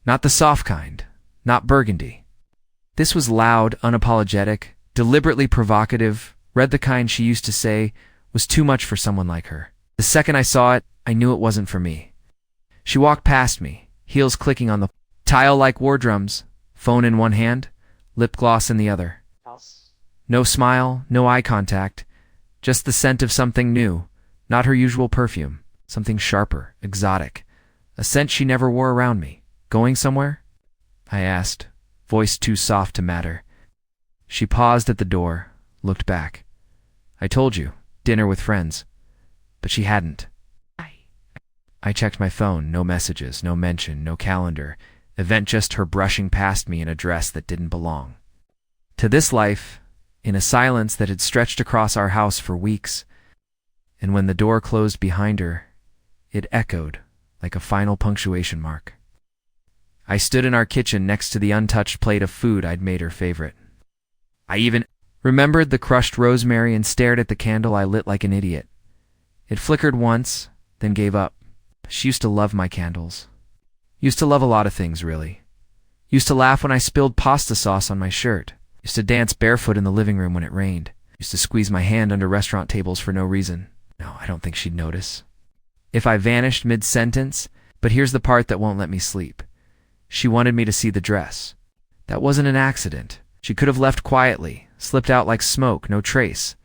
Not the soft kind, not burgundy. This was loud, unapologetic, deliberately provocative, read the kind she used to say was too much for someone like her. The second I saw it, I knew it wasn't for me. She walked past me, heels clicking on the tile like war drums, phone in one hand, lip gloss in the other. No smile, no eye contact, just the scent of something new, not her usual perfume, something sharper, exotic, a scent she never wore around me. Going somewhere? I asked, voice too soft to matter. She paused at the door, looked back. I told you, dinner with friends. But she hadn't. I checked my phone, no messages, no mention, no calendar, event just her brushing past me in a dress that didn't belong. To this life, in a silence that had stretched across our house for weeks, and when the door closed behind her, it echoed like a final punctuation mark. I stood in our kitchen next to the untouched plate of food I'd made her favorite. I even remembered the crushed rosemary and stared at the candle I lit like an idiot. It flickered once, then gave up. She used to love my candles. Used to love a lot of things, really. Used to laugh when I spilled pasta sauce on my shirt. Used to dance barefoot in the living room when it rained. Used to squeeze my hand under restaurant tables for no reason. No, I don't think she'd notice. If I vanished mid-sentence, but here's the part that won't let me sleep. She wanted me to see the dress. That wasn't an accident. She could have left quietly, slipped out like smoke, no trace.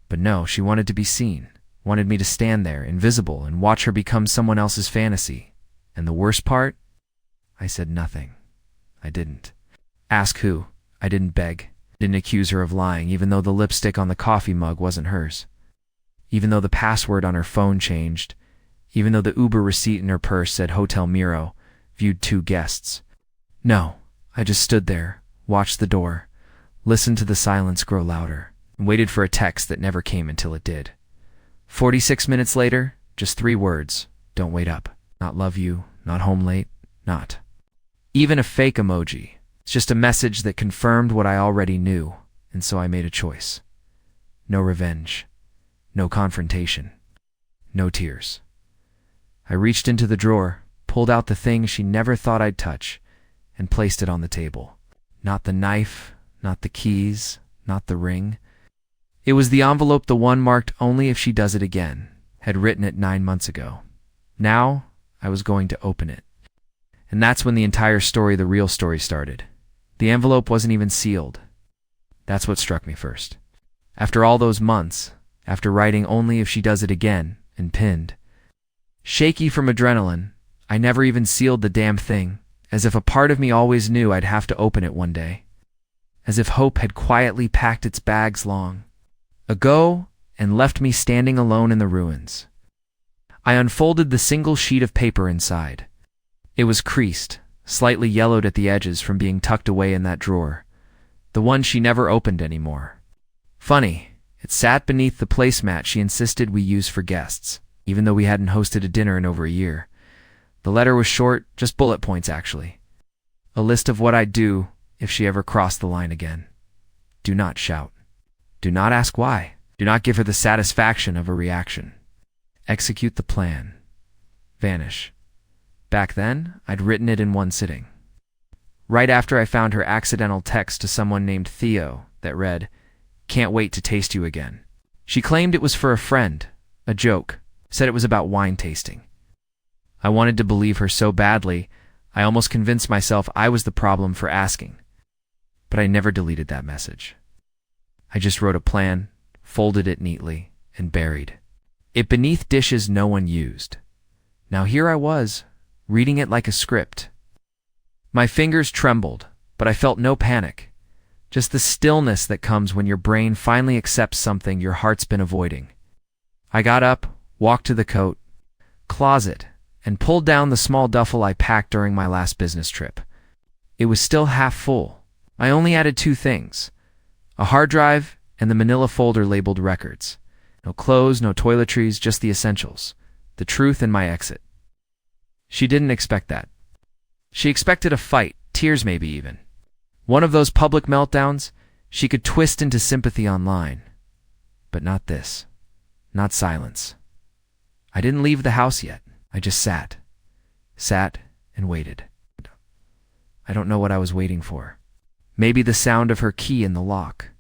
But no, she wanted to be seen. Wanted me to stand there, invisible, and watch her become someone else's fantasy. And the worst part? I said nothing. I didn't. Ask who. I didn't beg. Didn't accuse her of lying, even though the lipstick on the coffee mug wasn't hers. Even though the password on her phone changed. Even though the Uber receipt in her purse said Hotel Miro, viewed 2 guests. No, I just stood there, watched the door, listened to the silence grow louder, and waited for a text that never came until it did. 46 minutes later, just 3 words. Don't wait up. Not love you, not home late, not even a fake emoji. It's just a message that confirmed what I already knew, and so I made a choice. No revenge. No confrontation. No tears. I reached into the drawer, pulled out the thing she never thought I'd touch, and placed it on the table. Not the knife, not the keys, not the ring. It was the envelope, the one marked only if she does it again, had written it 9 months ago. Now, I was going to open it. And that's when the entire story, the real story, started. The envelope wasn't even sealed. That's what struck me first. After all those months, after writing only if she does it again, and pinned, shaky from adrenaline, I never even sealed the damn thing, as if a part of me always knew I'd have to open it one day. As if hope had quietly packed its bags long ago and left me standing alone in the ruins. I unfolded the single sheet of paper inside. It was creased, slightly yellowed at the edges from being tucked away in that drawer, the one she never opened anymore. Funny, it sat beneath the placemat she insisted we use for guests, even though we hadn't hosted a dinner in over a year. The letter was short, just bullet points actually. A list of what I'd do if she ever crossed the line again. Do not shout. Do not ask why. Do not give her the satisfaction of a reaction. Execute the plan. Vanish. Back then, I'd written it in one sitting. Right after I found her accidental text to someone named Theo that read, "Can't wait to taste you again." She claimed it was for a friend, a joke, said it was about wine tasting. I wanted to believe her so badly, I almost convinced myself I was the problem for asking. But I never deleted that message. I just wrote a plan, folded it neatly, and buried it beneath dishes no one used. Now here I was, reading it like a script. My fingers trembled, but I felt no panic, just the stillness that comes when your brain finally accepts something your heart's been avoiding. I got up, walked to the coat closet, and pulled down the small duffel I packed during my last business trip. It was still half full. I only added 2 things, a hard drive and the manila folder labeled records. No clothes, no toiletries, just the essentials, the truth and my exit. She didn't expect that. She expected a fight, tears maybe even. One of those public meltdowns she could twist into sympathy online. But not this. Not silence. I didn't leave the house yet. I just sat and waited. I don't know what I was waiting for. Maybe the sound of her key in the lock.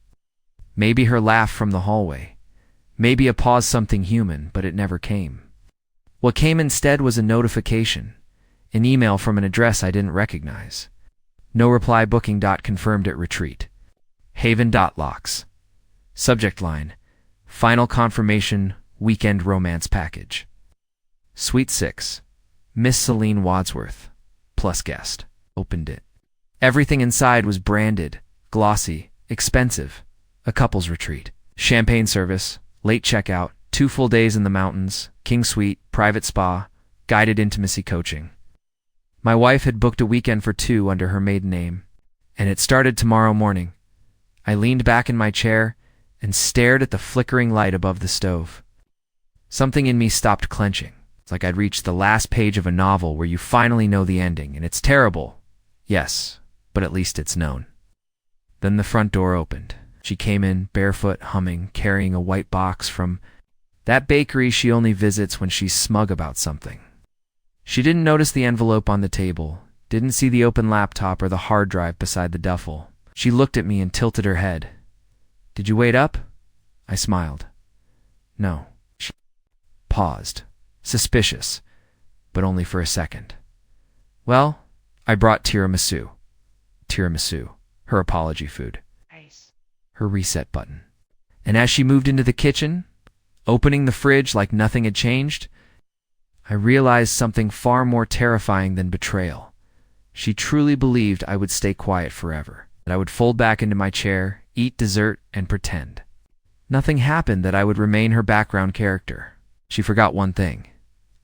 Maybe her laugh from the hallway. Maybe a pause, something human, but it never came. What came instead was a notification, an email from an address I didn't recognize. No reply, booking. Confirmed at retreat. Haven. Locks. Subject line: final confirmation, weekend romance package. Suite 6. Miss Celine Wadsworth, plus guest. Opened it. Everything inside was branded, glossy, expensive. A couple's retreat. Champagne service, late checkout, 2 full days in the mountains, king suite, private spa, guided intimacy coaching. My wife had booked a weekend for 2 under her maiden name, and it started tomorrow morning. I leaned back in my chair and stared at the flickering light above the stove. Something in me stopped clenching. It's like I'd reached the last page of a novel where you finally know the ending, and it's terrible. Yes, but at least it's known. Then the front door opened. She came in, barefoot, humming, carrying a white box from that bakery she only visits when she's smug about something. She didn't notice the envelope on the table, didn't see the open laptop or the hard drive beside the duffel. She looked at me and tilted her head. "Did you wait up?" I smiled. "No." She paused, suspicious, but only for a second. "Well, I brought tiramisu." Tiramisu, her apology food. Her reset button. And as she moved into the kitchen, opening the fridge like nothing had changed, I realized something far more terrifying than betrayal. She truly believed I would stay quiet forever, that I would fold back into my chair, eat dessert, and pretend. Nothing happened, that I would remain her background character. She forgot one thing.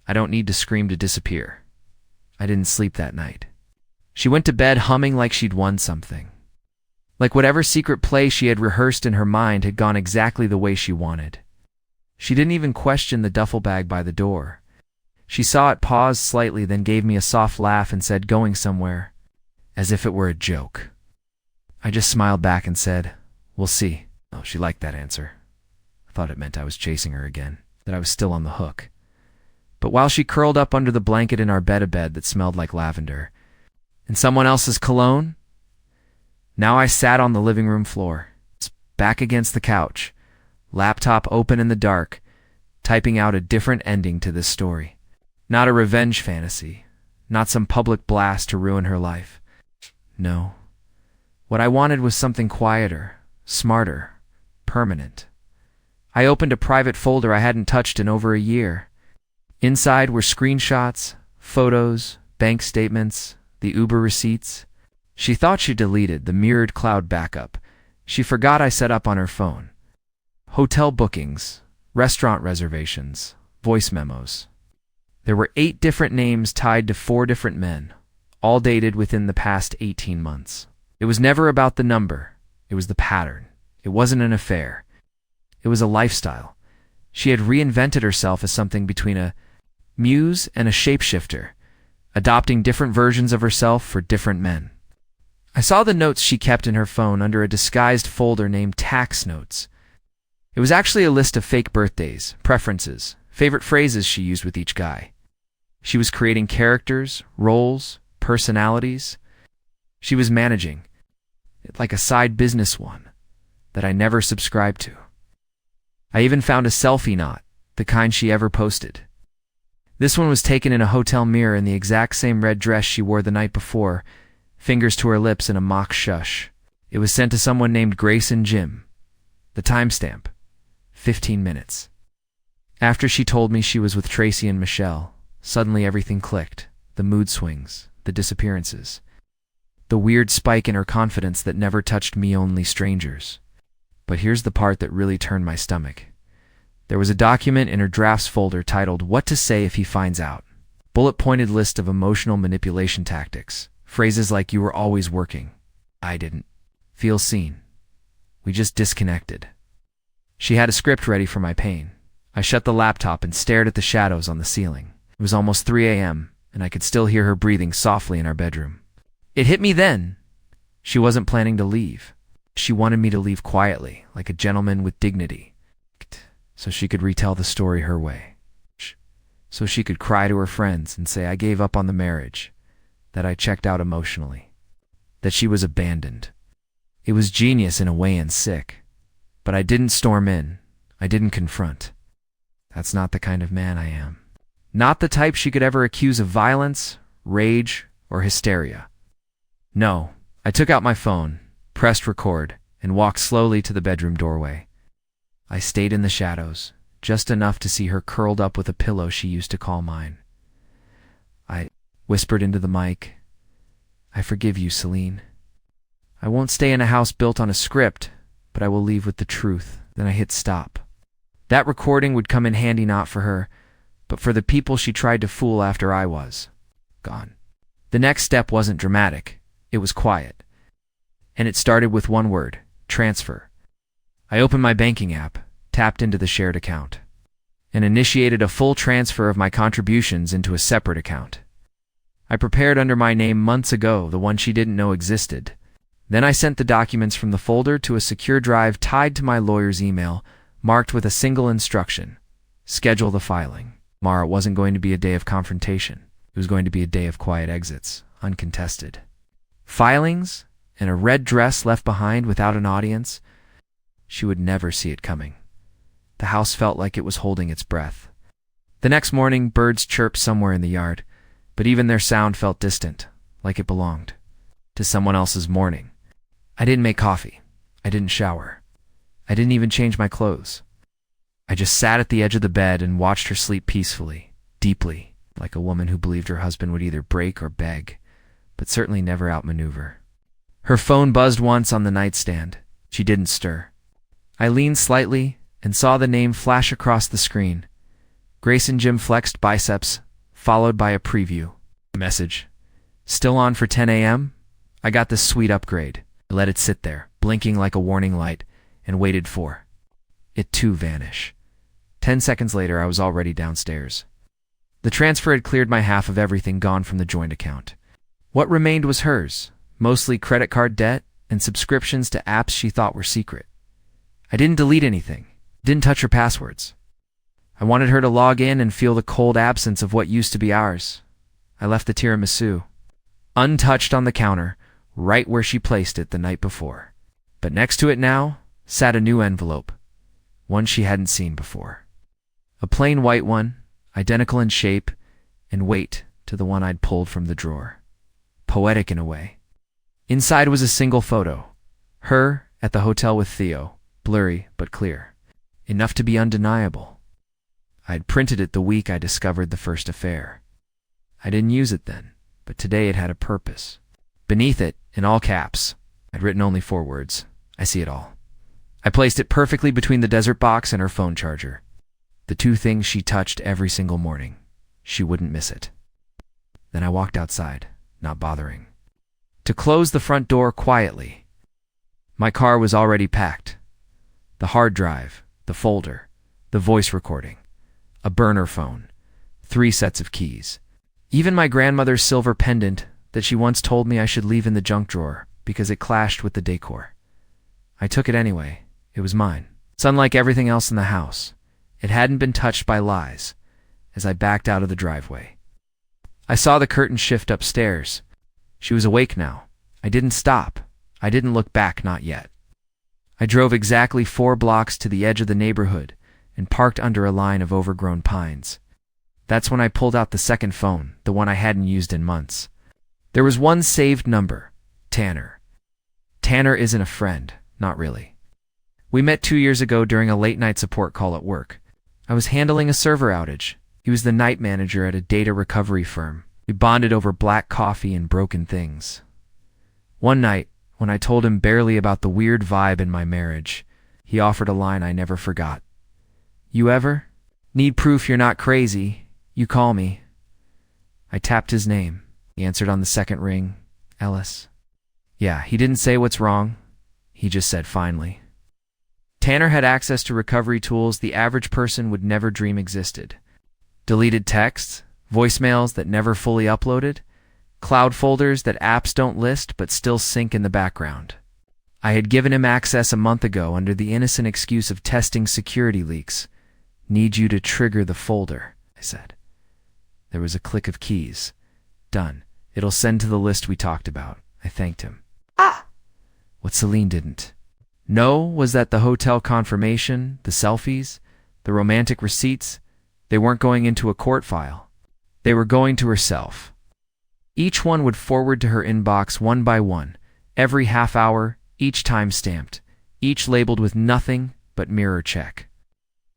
I don't need to scream to disappear. I didn't sleep that night. She went to bed humming like she'd won something. Like whatever secret play she had rehearsed in her mind had gone exactly the way she wanted. She didn't even question the duffel bag by the door. She saw it, paused slightly, then gave me a soft laugh and said, "Going somewhere," as if it were a joke. I just smiled back and said, "We'll see." Oh, she liked that answer. I thought it meant I was chasing her again, that I was still on the hook. But while she curled up under the blanket in our bed that smelled like lavender, and someone else's cologne, now I sat on the living room floor, back against the couch, laptop open in the dark, typing out a different ending to this story. Not a revenge fantasy, not some public blast to ruin her life. No. What I wanted was something quieter, smarter, permanent. I opened a private folder I hadn't touched in over a year. Inside were screenshots, photos, bank statements, the Uber receipts. She thought she deleted the mirrored cloud backup. She forgot I set up on her phone. Hotel bookings, restaurant reservations, voice memos. There were 8 different names tied to 4 different men, all dated within the past 18 months. It was never about the number. It was the pattern. It wasn't an affair. It was a lifestyle. She had reinvented herself as something between a muse and a shapeshifter, adopting different versions of herself for different men. I saw the notes she kept in her phone under a disguised folder named Tax Notes. It was actually a list of fake birthdays, preferences, favorite phrases she used with each guy. She was creating characters, roles, personalities. She was managing it like a side business one that I never subscribed to. I even found a selfie knot, the kind she ever posted. This one was taken in a hotel mirror in the exact same red dress she wore the night before, fingers to her lips in a mock shush. It was sent to someone named Grace and Jim. The timestamp, 15 minutes. After she told me she was with Tracy and Michelle, suddenly everything clicked. The mood swings, the disappearances, the weird spike in her confidence that never touched me, only strangers. But here's the part that really turned my stomach. There was a document in her drafts folder titled "What to Say If He Finds Out." Bullet-pointed list of emotional manipulation tactics. Phrases like "you were always working." I didn't. Feel seen. We just disconnected. She had a script ready for my pain. I shut the laptop and stared at the shadows on the ceiling. It was almost 3 a.m., and I could still hear her breathing softly in our bedroom. It hit me then. She wasn't planning to leave. She wanted me to leave quietly, like a gentleman with dignity, so she could retell the story her way. So she could cry to her friends and say I gave up on the marriage, that I checked out emotionally. that she was abandoned. It was genius in a way and sick. But I didn't storm in. I didn't confront. That's not the kind of man I am. Not the type she could ever accuse of violence, rage, or hysteria. No, I took out my phone, pressed record, and walked slowly to the bedroom doorway. I stayed in the shadows, just enough to see her curled up with a pillow she used to call mine. I whispered into the mic, "I forgive you, Celine. I won't stay in a house built on a script, but I will leave with the truth." Then I hit stop. That recording would come in handy not for her, but for the people she tried to fool after I was gone. The next step wasn't dramatic. It was quiet. And it started with one word: transfer. I opened my banking app, tapped into the shared account, and initiated a full transfer of my contributions into a separate account. I prepared under my name months ago, the one she didn't know existed. Then I sent the documents from the folder to a secure drive tied to my lawyer's email, marked with a single instruction: schedule the filing. Tomorrow wasn't going to be a day of confrontation. It was going to be a day of quiet exits, uncontested. Filings and a red dress left behind without an audience. She would never see it coming. The house felt like it was holding its breath. The next morning, birds chirped somewhere in the yard, but even their sound felt distant, like it belonged to someone else's morning. I didn't make coffee. I didn't shower. I didn't even change my clothes. I just sat at the edge of the bed and watched her sleep peacefully, deeply, like a woman who believed her husband would either break or beg, but certainly never outmaneuver. Her phone buzzed once on the nightstand. She didn't stir. I leaned slightly and saw the name flash across the screen. Grayson Jim flexed biceps, followed by a preview. Message: still on for 10 a.m.? I got this sweet upgrade. I let it sit there, blinking like a warning light, and waited for it to vanish. 10 seconds later, I was already downstairs. The transfer had cleared my half of everything gone from the joint account. What remained was hers, mostly credit card debt and subscriptions to apps she thought were secret. I didn't delete anything, didn't touch her passwords. I wanted her to log in and feel the cold absence of what used to be ours. I left the tiramisu, untouched on the counter, right where she placed it the night before. But next to it now sat a new envelope, one she hadn't seen before. A plain white one, identical in shape and weight to the one I'd pulled from the drawer. Poetic in a way. Inside was a single photo. Her at the hotel with Theo, blurry but clear. Enough to be undeniable. I'd printed it the week I discovered the first affair. I didn't use it then, but today it had a purpose. Beneath it, in all caps, I'd written only 4 words: I see it all. I placed it perfectly between the desert box and her phone charger. The 2 things she touched every single morning. She wouldn't miss it. Then I walked outside, not bothering, to close the front door quietly. My car was already packed. The hard drive, the folder, the voice recording, a burner phone, 3 sets of keys. Even my grandmother's silver pendant that she once told me I should leave in the junk drawer because it clashed with the decor. I took it anyway. It was mine. It's unlike everything else in the house. It hadn't been touched by lies. As I backed out of the driveway, I saw the curtain shift upstairs. She was awake now. I didn't stop. I didn't look back, not yet. I drove exactly 4 blocks to the edge of the neighborhood and parked under a line of overgrown pines. That's when I pulled out the second phone, the one I hadn't used in months. There was one saved number: Tanner. Tanner isn't a friend, not really. We met 2 years ago during a late-night support call at work. I was handling a server outage. He was the night manager at a data recovery firm. We bonded over black coffee and broken things. One night, when I told him barely about the weird vibe in my marriage, he offered a line I never forgot. "You ever need proof you're not crazy, you call me." I tapped his name. He answered on the second ring: "Ellis." Yeah, he didn't say what's wrong. He just said finally. Tanner had access to recovery tools the average person would never dream existed. Deleted texts, voicemails that never fully uploaded, cloud folders that apps don't list but still sync in the background. I had given him access a month ago under the innocent excuse of testing security leaks. "Need you to trigger the folder," I said. There was a click of keys. "Done. It'll send to the list we talked about." I thanked him. What Celine didn't know was that the hotel confirmation, the selfies, the romantic receipts, they weren't going into a court file. They were going to herself. Each one would forward to her inbox one by one, every half hour, each time stamped, each labeled with nothing but mirror check.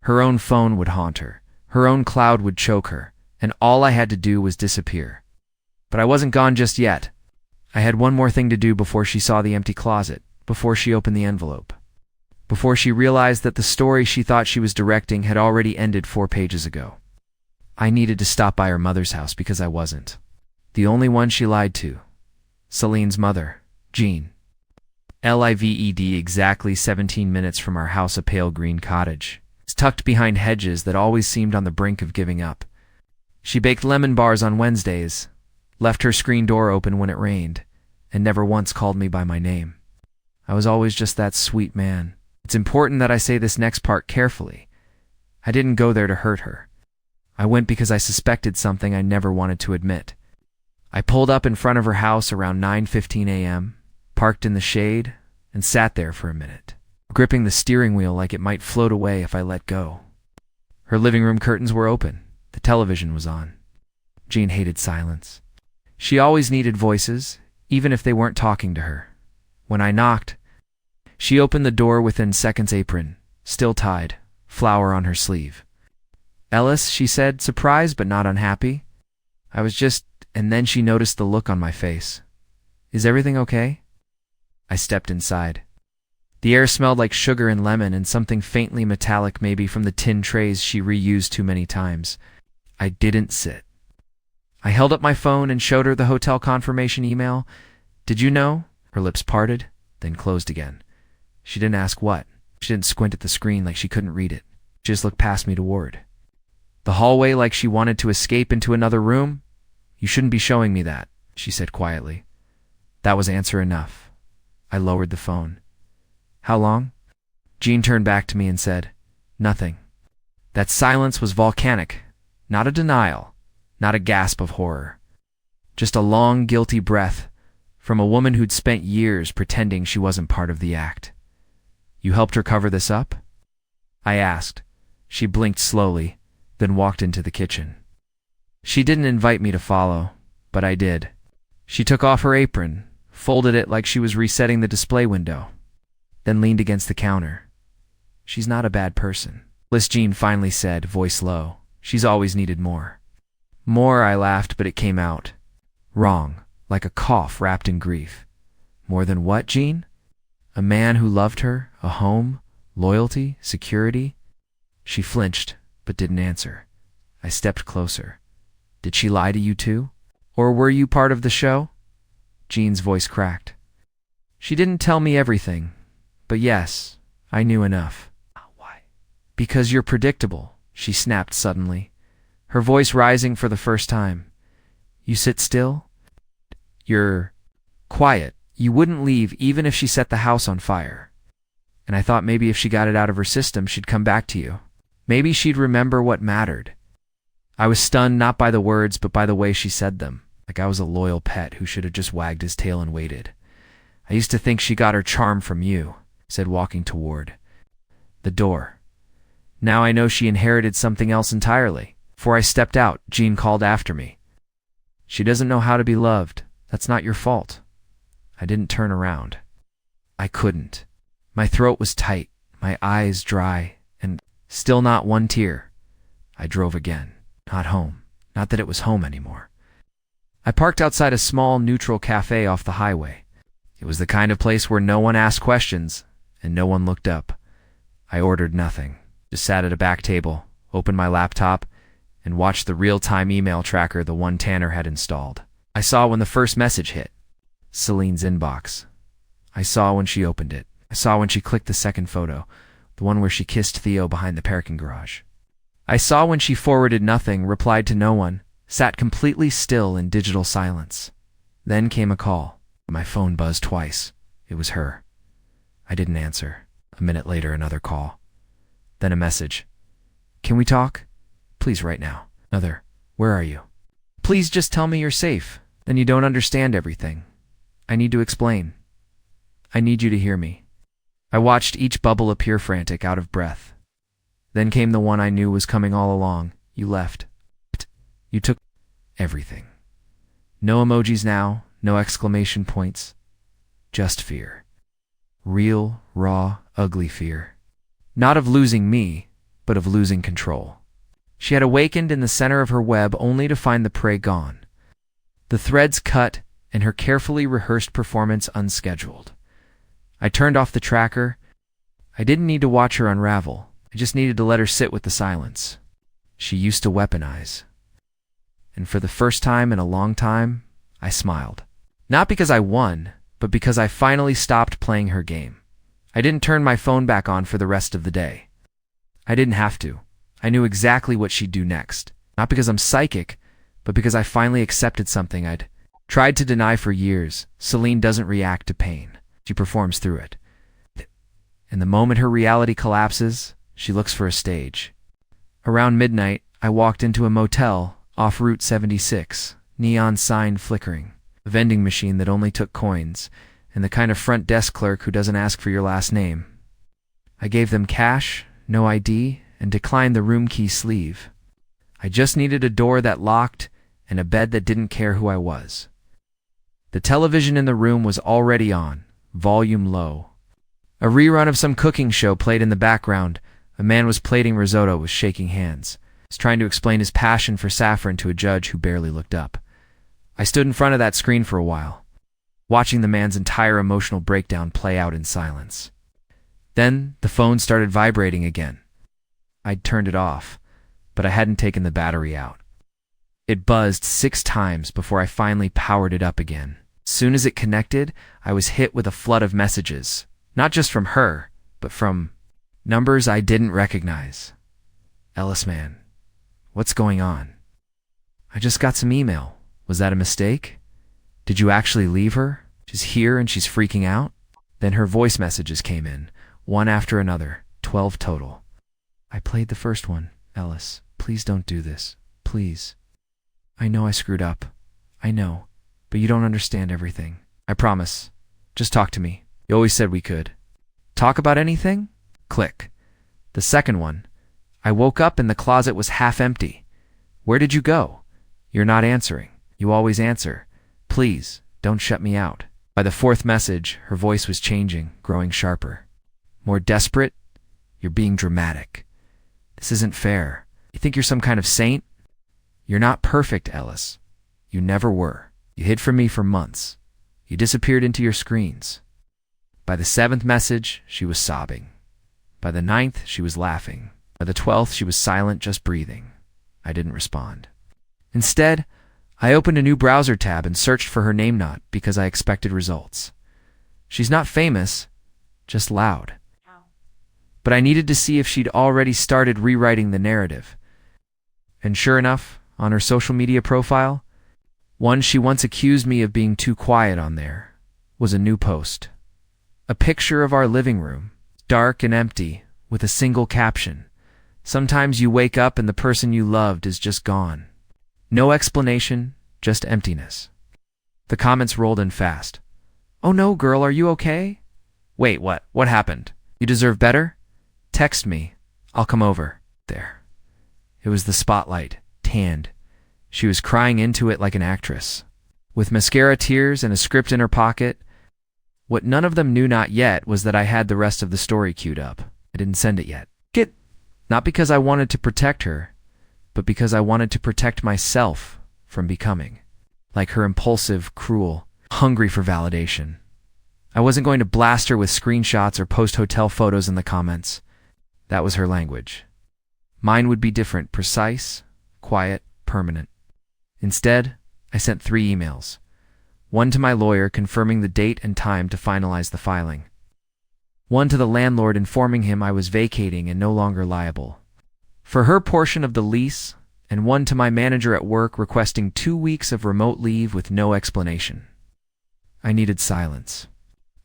Her own phone would haunt her. Her own cloud would choke her, and all I had to do was disappear. But I wasn't gone just yet. I had one more thing to do before she saw the empty closet, before she opened the envelope, before she realized that the story she thought she was directing had already ended 4 pages ago. I needed to stop by her mother's house because I wasn't. The only one she lied to. Celine's mother, Jean. Lived exactly 17 minutes from our house, a pale green cottage. It's tucked behind hedges that always seemed on the brink of giving up. She baked lemon bars on Wednesdays, left her screen door open when it rained, and never once called me by my name. I was always just that sweet man. It's important that I say this next part carefully. I didn't go there to hurt her. I went because I suspected something I never wanted to admit. I pulled up in front of her house around 9:15 a.m., parked in the shade, and sat there for a minute, gripping the steering wheel like it might float away if I let go. Her living room curtains were open. The television was on. Jean hated silence. She always needed voices, even if they weren't talking to her. When I knocked, she opened the door within seconds, apron, still tied, flower on her sleeve. "Ellis," she said, surprised but not unhappy. I was just, and then she noticed the look on my face. "Is everything okay?" I stepped inside. The air smelled like sugar and lemon and something faintly metallic, maybe from the tin trays she reused too many times. I didn't sit. I held up my phone and showed her the hotel confirmation email. "Did you know?" Her lips parted, then closed again. She didn't ask what. She didn't squint at the screen like she couldn't read it. She just looked past me toward the hallway like she wanted to escape into another room. "You shouldn't be showing me that," she said quietly. That was answer enough. I lowered the phone. "How long?" Jean turned back to me and said, "Nothing." That silence was volcanic, not a denial, not a gasp of horror. Just a long, guilty breath from a woman who'd spent years pretending she wasn't part of the act. "You helped her cover this up?" I asked. She blinked slowly, then walked into the kitchen. She didn't invite me to follow, but I did. She took off her apron, folded it like she was resetting the display window, then leaned against the counter. "She's not a bad person," Jean finally said, voice low. "She's always needed more." "More," I laughed, but it came out wrong, like a cough wrapped in grief. "More than what, Jean?" "A man who loved her, a home, loyalty, security." She flinched, but didn't answer. I stepped closer. "Did she lie to you too? Or were you part of the show?" Jean's voice cracked. "She didn't tell me everything, but yes, I knew enough." "Why?" "Because you're predictable," she snapped suddenly, her voice rising for the first time. "You sit still. You're quiet. You wouldn't leave even if she set the house on fire. And I thought maybe if she got it out of her system, she'd come back to you. Maybe she'd remember what mattered." I was stunned not by the words, but by the way she said them, like I was a loyal pet who should have just wagged his tail and waited. "I used to think she got her charm from you," said, walking toward the door. "Now I know she inherited something else entirely." Before I stepped out, Jean called after me. "She doesn't know how to be loved. That's not your fault." I didn't turn around. I couldn't. My throat was tight, my eyes dry, and still not one tear. I drove again. Not home. Not that it was home anymore. I parked outside a small, neutral cafe off the highway. It was the kind of place where no one asked questions, and no one looked up. I ordered nothing. Just sat at a back table, opened my laptop, and watched the real-time email tracker the one Tanner had installed. I saw when the first message hit. Celine's inbox. I saw when she opened it. I saw when she clicked the second photo, the one where she kissed Theo behind the parking garage. I saw when she forwarded nothing, replied to no one, sat completely still in digital silence. Then came a call. My phone buzzed twice. It was her. I didn't answer. A minute later, another call. Then a message. "Can we talk? Please, right now." Another. "Where are you? Please just tell me you're safe. Then you don't understand everything. I need to explain." I need you to hear me. I watched each bubble appear frantic, out of breath. Then came the one I knew was coming all along. You left. You took everything. No emojis now, no exclamation points. Just fear. Real, raw, ugly fear. Not of losing me, but of losing control. She had awakened in the center of her web only to find the prey gone. The threads cut and her carefully rehearsed performance unscheduled. I turned off the tracker. I didn't need to watch her unravel. I just needed to let her sit with the silence. She used to weaponize. And for the first time in a long time, I smiled. Not because I won, but because I finally stopped playing her game. I didn't turn my phone back on for the rest of the day. I didn't have to. I knew exactly what she'd do next. Not because I'm psychic, but because I finally accepted something I'd tried to deny for years. Celine doesn't react to pain. She performs through it. And the moment her reality collapses, she looks for a stage. Around midnight, I walked into a motel off Route 76, neon sign flickering, a vending machine that only took coins, and the kind of front desk clerk who doesn't ask for your last name. I gave them cash, no ID, and declined the room key sleeve. I just needed a door that locked and a bed that didn't care who I was. The television in the room was already on, volume low. A rerun of some cooking show played in the background. A man was plating risotto with shaking hands. He was trying to explain his passion for saffron to a judge who barely looked up. I stood in front of that screen for a while, watching the man's entire emotional breakdown play out in silence. Then the phone started vibrating again. I'd turned it off, but I hadn't taken the battery out. It buzzed 6 times before I finally powered it up again. As soon as it connected, I was hit with a flood of messages, not just from her, but from numbers I didn't recognize. Ellis, man, what's going on? I just got some email. Was that a mistake? Did you actually leave her? She's here and she's freaking out? Then her voice messages came in, one after another, 12 total. I played the first one, Ellis. Please don't do this. Please. I know I screwed up. I know. But you don't understand everything. I promise. Just talk to me. You always said we could. Talk about anything? Click. The second one. I woke up and the closet was half empty. Where did you go? You're not answering. You always answer. Please, don't shut me out. By the fourth message, her voice was changing, growing sharper. More desperate? You're being dramatic. This isn't fair. You think you're some kind of saint? You're not perfect, Ellis. You never were. You hid from me for months. You disappeared into your screens. By the 7th message, she was sobbing. By the 9th, she was laughing. By the 12th, she was silent, just breathing. I didn't respond. Instead, I opened a new browser tab and searched for her name, not because I expected results. She's not famous, just loud. But I needed to see if she'd already started rewriting the narrative. And sure enough, on her social media profile, one she once accused me of being too quiet on there, was a new post. A picture of our living room, dark and empty, with a single caption. Sometimes you wake up and the person you loved is just gone. No explanation, just emptiness. The comments rolled in fast. Oh no, girl, are you okay? Wait, what? What happened? You deserve better? Text me. I'll come over. There. It was the spotlight, tanned. She was crying into it like an actress. With mascara tears and a script in her pocket. What none of them knew not yet was that I had the rest of the story queued up. I didn't send it yet. Not because I wanted to protect her, but because I wanted to protect myself from becoming like her, impulsive, cruel, hungry for validation. I wasn't going to blast her with screenshots or post hotel photos in the comments. That was her language. Mine would be different, precise, quiet, permanent. Instead, I sent 3 emails. One to my lawyer confirming the date and time to finalize the filing. One to the landlord informing him I was vacating and no longer liable for her portion of the lease, and one to my manager at work requesting 2 weeks of remote leave with no explanation. I needed silence.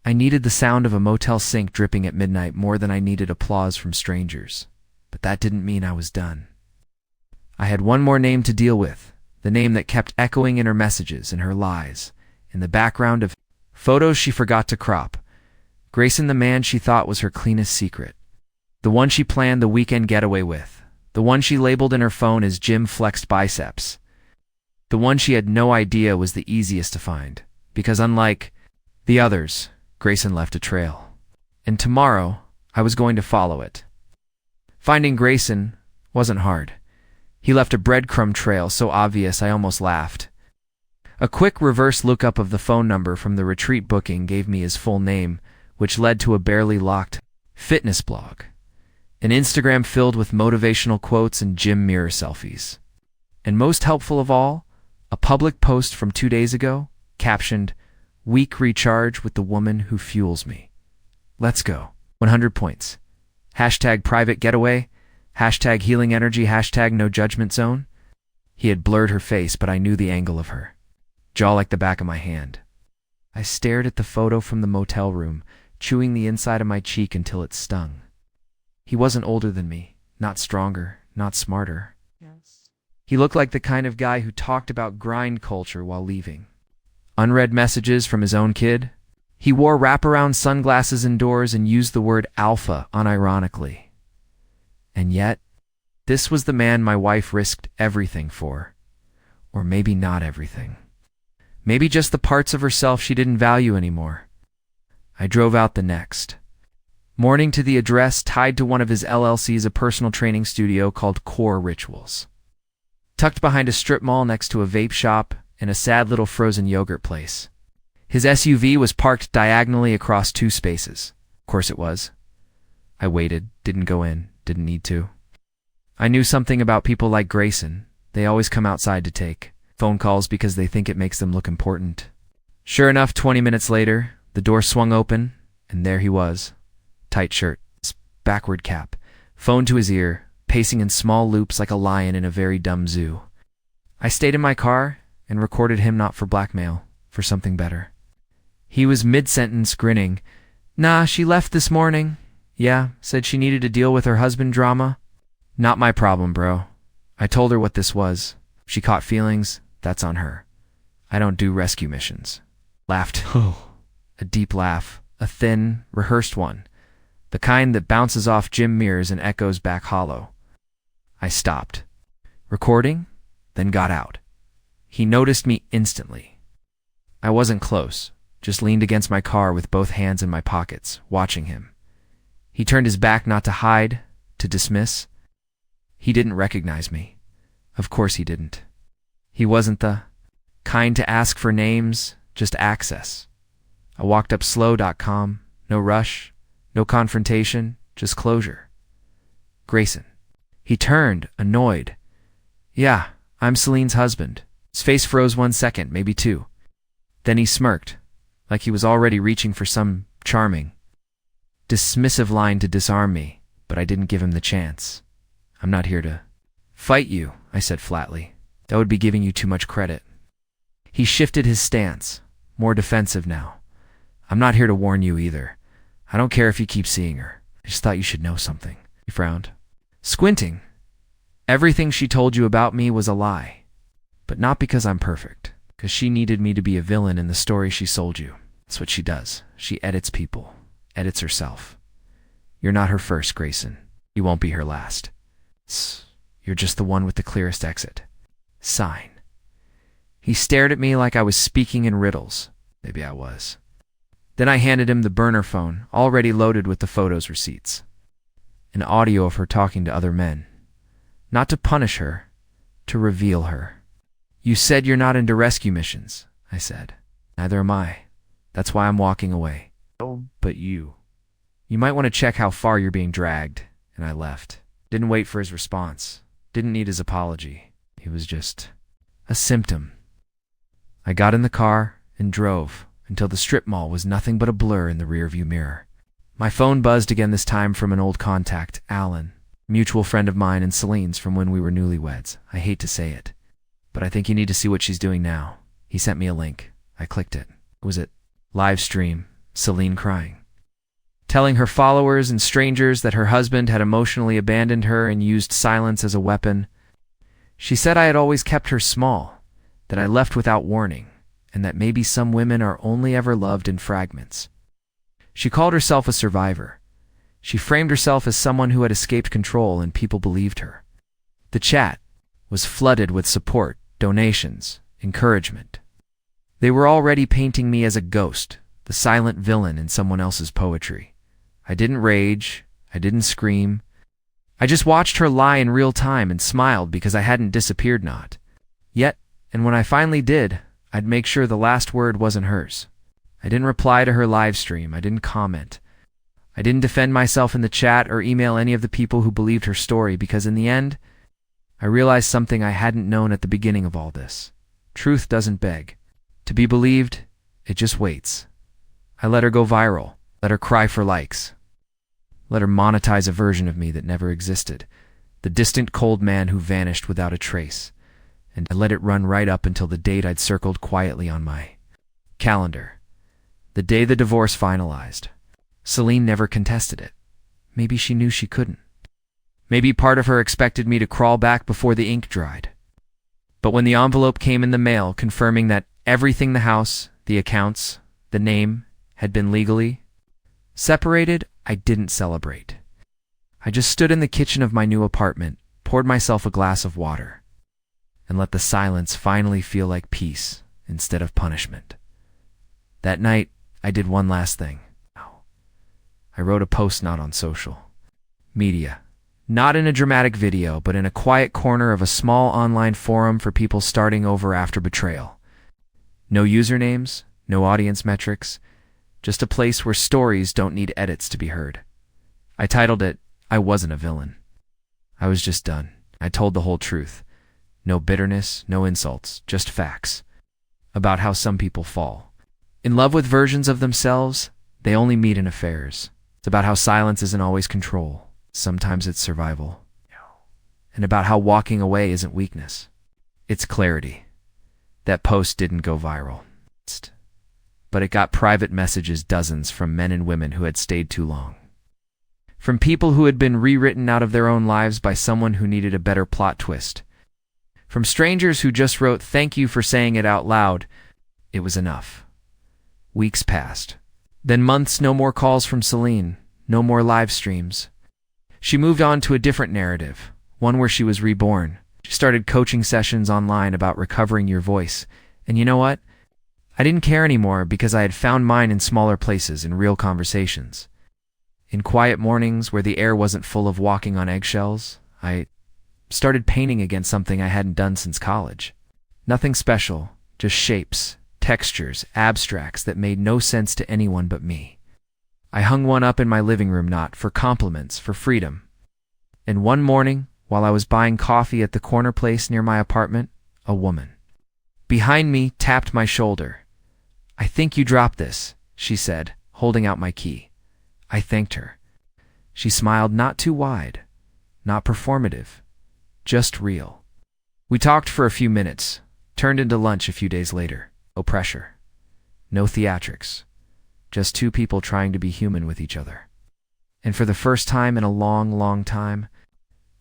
I needed the sound of a motel sink dripping at midnight more than I needed applause from strangers. But that didn't mean I was done. I had one more name to deal with, the name that kept echoing in her messages and her lies, in the background of photos she forgot to crop, Grayson, the man she thought was her cleanest secret. The one she planned the weekend getaway with. The one she labeled in her phone as Jim Flexed Biceps. The one she had no idea was the easiest to find. Because unlike the others, Grayson left a trail. And tomorrow, I was going to follow it. Finding Grayson wasn't hard. He left a breadcrumb trail so obvious I almost laughed. A quick reverse lookup of the phone number from the retreat booking gave me his full name, which led to a barely locked fitness blog. An Instagram filled with motivational quotes and gym mirror selfies. And most helpful of all, a public post from 2 days ago, captioned, "Week recharge with the woman who fuels me. Let's go. 100 points. Hashtag private getaway. Hashtag healing energy. Hashtag no judgment zone." He had blurred her face, but I knew the angle of her. Jaw like the back of my hand. I stared at the photo from the motel room, chewing the inside of my cheek until it stung. He wasn't older than me, not stronger, not smarter. Yes. He looked like the kind of guy who talked about grind culture while leaving. Unread messages from his own kid. He wore wraparound sunglasses indoors and used the word alpha unironically. And yet, this was the man my wife risked everything for. Or maybe not everything. Maybe just the parts of herself she didn't value anymore. I drove out the next morning to the address tied to one of his LLCs, a personal training studio called Core Rituals. Tucked behind a strip mall next to a vape shop and a sad little frozen yogurt place. His SUV was parked diagonally across 2 spaces. Of course it was. I waited, didn't go in, didn't need to. I knew something about people like Grayson. They always come outside to take phone calls because they think it makes them look important. Sure enough, 20 minutes later, the door swung open, and there he was. Tight shirt, backward cap, phone to his ear, pacing in small loops like a lion in a very dumb zoo. I stayed in my car and recorded him, not for blackmail, for something better. He was mid-sentence, grinning. "Nah, she left this morning. Yeah, said she needed to deal with her husband drama. Not my problem, bro. I told her what this was. If she caught feelings, that's on her. I don't do rescue missions." Laughed. A deep laugh, a thin, rehearsed one. The kind that bounces off gym mirrors and echoes back hollow. I stopped. Recording, then got out. He noticed me instantly. I wasn't close, just leaned against my car with both hands in my pockets, watching him. He turned his back, not to hide, to dismiss. He didn't recognize me. Of course he didn't. He wasn't the kind to ask for names, just access. I walked up slow.com, no rush, no confrontation, just closure. Grayson. He turned, annoyed. "Yeah, I'm Celine's husband." His face froze 1 second, maybe 2. Then he smirked, like he was already reaching for some charming, dismissive line to disarm me, but I didn't give him the chance. "I'm not here to fight you," I said flatly. "That would be giving you too much credit." He shifted his stance, more defensive now. "I'm not here to warn you either. I don't care if you keep seeing her. I just thought you should know something." He frowned. Squinting. "Everything she told you about me was a lie. But not because I'm perfect. Because she needed me to be a villain in the story she sold you. That's what she does. She edits people. Edits herself. You're not her first, Grayson. You won't be her last. You're just the one with the clearest exit. Sign." He stared at me like I was speaking in riddles. Maybe I was. Then I handed him the burner phone, already loaded with the photos receipts. An audio of her talking to other men. Not to punish her, to reveal her. "You said you're not into rescue missions," I said. "Neither am I. That's why I'm walking away. Oh, but you might want to check how far you're being dragged." And I left. Didn't wait for his response. Didn't need his apology. He was just a symptom. I got in the car and drove until the strip mall was nothing but a blur in the rearview mirror. My phone buzzed again, this time from an old contact, Alan, mutual friend of mine and Celine's from when we were newlyweds. I hate to say it, but I think you need to see what she's doing now. He sent me a link. I clicked it. Was it live stream? Celine crying. Telling her followers and strangers that her husband had emotionally abandoned her and used silence as a weapon. She said I had always kept her small, that I left without warning, and that maybe some women are only ever loved in fragments. She called herself a survivor. She framed herself as someone who had escaped control, and people believed her. The chat was flooded with support, donations, encouragement. They were already painting me as a ghost, the silent villain in someone else's poetry. I didn't rage. I didn't scream. I just watched her lie in real time and smiled because I hadn't disappeared not yet, and when I finally did, I'd make sure the last word wasn't hers. I didn't reply to her live stream. I didn't comment. I didn't defend myself in the chat or email any of the people who believed her story, because in the end, I realized something I hadn't known at the beginning of all this. Truth doesn't beg. To be believed, it just waits. I let her go viral, let her cry for likes, let her monetize a version of me that never existed, the distant cold man who vanished without a trace, and I let it run right up until the date I'd circled quietly on my calendar. The day the divorce finalized. Celine never contested it. Maybe she knew she couldn't. Maybe part of her expected me to crawl back before the ink dried. But when the envelope came in the mail confirming that everything, the house, the accounts, the name, had been legally separated, I didn't celebrate. I just stood in the kitchen of my new apartment, poured myself a glass of water, and let the silence finally feel like peace instead of punishment. That night, I did one last thing. I wrote a post not on social media, not in a dramatic video, but in a quiet corner of a small online forum for people starting over after betrayal. No usernames, no audience metrics, just a place where stories don't need edits to be heard. I titled it, "I Wasn't a Villain." I was just done. I told the whole truth. No bitterness, no insults, just facts about how some people fall in love with versions of themselves they only meet in affairs. It's about how silence isn't always control. Sometimes it's survival. And about how walking away isn't weakness. It's clarity. That post didn't go viral, but it got private messages, dozens, from men and women who had stayed too long. From people who had been rewritten out of their own lives by someone who needed a better plot twist. From strangers who just wrote, "Thank you for saying it out loud. It was enough." Weeks passed. Then months, no more calls from Celine, no more live streams. She moved on to a different narrative, one where she was reborn. She started coaching sessions online about recovering your voice. And you know what? I didn't care anymore because I had found mine in smaller places, in real conversations. In quiet mornings where the air wasn't full of walking on eggshells, I started painting again, something I hadn't done since college. Nothing special, just shapes, textures, abstracts that made no sense to anyone but me. I hung one up in my living room, not for compliments, for freedom. And one morning, while I was buying coffee at the corner place near my apartment, a woman behind me tapped my shoulder. "I think you dropped this," she said, holding out my key. I thanked her. She smiled, not too wide, not performative, just real. We talked for a few minutes, turned into lunch a few days later. No pressure, no theatrics, just two people trying to be human with each other. And for the first time in a long, long time,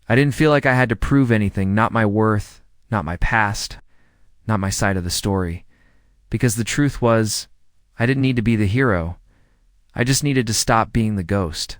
I didn't feel like I had to prove anything, not my worth, not my past, not my side of the story. Because the truth was, I didn't need to be the hero. I just needed to stop being the ghost.